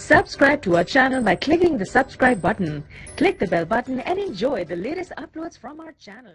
Subscribe to our channel by clicking the subscribe button. Click the bell button and enjoy the latest uploads from our channel.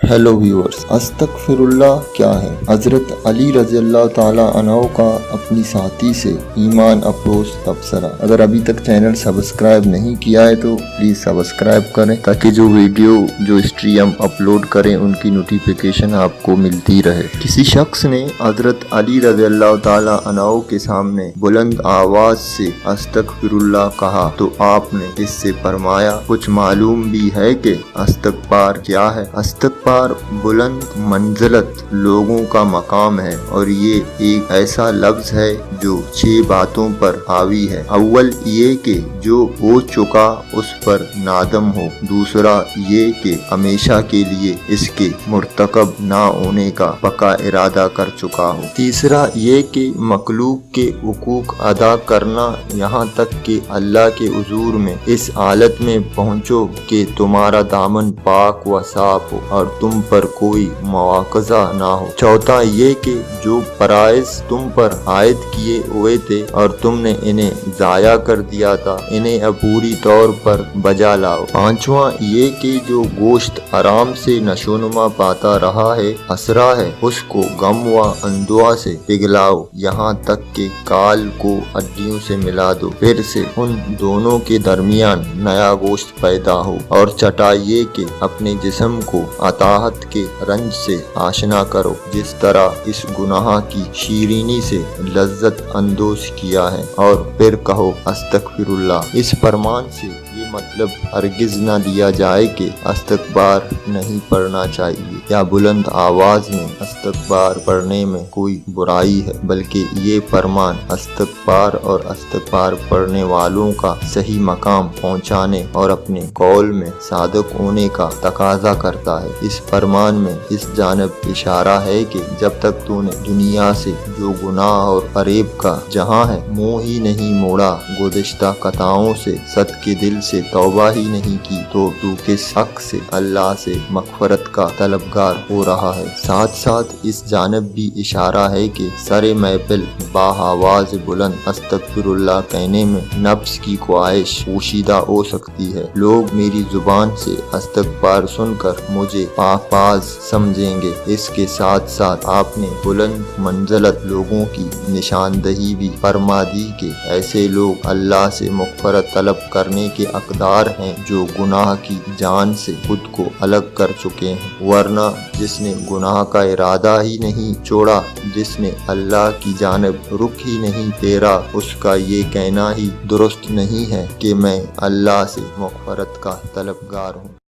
Hello viewers, अस्तगफिरुल्लाह क्या है? हजरत अली रज़ी अल्लाह ताला अन्हु का अपनी साथी से ईमान अफरोज तबसरा। अगर अभी तक चैनल सब्सक्राइब नहीं किया है तो प्लीज सब्सक्राइब करें ताकि जो वीडियो जो हिस्ट्री हम अपलोड करें उनकी नोटिफिकेशन आपको मिलती रहे। किसी शख्स ने हजरत अली रज़ी अल्लाह ताला अन्हु के सामने बुलंद आवाज से अस्तगफिरुल्लाह कहा तो आपने इससे फरमाया, कुछ मालूम भी है कि इस्तग़फ़ार क्या है? इस्तग़फ़ार बुलंद मंजिलत लोगों का मकाम है और ये एक ऐसा लफ्ज है जो 6 बातों पर हावी है। अव्वल ये कि जो हो चुका उस पर नादम हो, दूसरा ये कि हमेशा के लिए इसके मुर्तकब ना होने का पक्का इरादा कर चुका हो, तीसरा ये कि मखलूक के हुकूक अदा करना यहाँ तक कि अल्लाह के हुजूर में इस हालत में पहुँचो कि तुम्हारा दामन पाक व साफ हो और तुम पर कोई मुआवजा ना हो, चौथा ये कि जो फराइज तुम पर आयद किए हुए थे और तुमने इन्हें जाया कर दिया था, इन्हें अब पूरी तौर पर बजा लाओ, पांचवा ये कि जो गोश्त आराम से नशोनुमा पाता रहा है, असरा है, उसको गम व अंदुआ से पिघलाओ, यहाँ तक कि काल को हड्डियों से मिला दो, फिर से उन दोनों के दरमियान नया गोश्त पैदा हो, और छठा ये कि अपने जिस्म को अताहत के रंज से आशना करो जिस तरह इस गुनाह की शीरीनी से लज्जत अंदोज किया है, और फिर कहो अस्तगफिरुल्लाह। इस फरमान से ये मतलब हरगिज न दिया जाए कि इस्तग़फ़ार नहीं पढ़ना चाहिए या बुलंद आवाज में इस्तग़फ़ार पढ़ने में कोई बुराई है, बल्कि ये फरमान इस्तग़फ़ार और इस्तग़फ़ार पढ़ने वालों का सही मकाम पहुँचाने और अपने कौल में सादक होने का तकाजा करता है। इस फरमान में इस जानब इशारा है कि जब तक तूने दुनिया से जो गुनाह और फरेब का जहां है मुँह ही नहीं मोड़ा, गुज़िश्ता कताओं से सद के दिल से तौबा ही नहीं की, तो तू किस हक से अल्लाह से मग़फ़िरत का तलबगार हो रहा है। साथ साथ इस जानब भी इशारा है कि सरे महफिल बाआवाज़ बुलंद अस्तगफिरुल्लाह कहने में नफ्स की ख्वाहिश पोशीदा हो सकती है। लोग मेरी जुबान से इस्तग़फ़ार सुनकर मुझे पाक समझेंगे। इसके साथ साथ आपने बुलंद मंजिलत लोगों की निशानदही भी फरमा दी कि ऐसे लोग अल्लाह से मग़फ़िरत तलब करने के हकदार हैं जो गुनाह की जान से खुद को अलग कर चुके हैं, वरना जिसने गुनाह का इरादा ही नहीं छोड़ा, जिसने अल्लाह की जानिब रुख ही नहीं फेरा, उसका ये कहना ही दुरुस्त नहीं है कि मैं अल्लाह से मग़फ़िरत का तलबगार हूँ।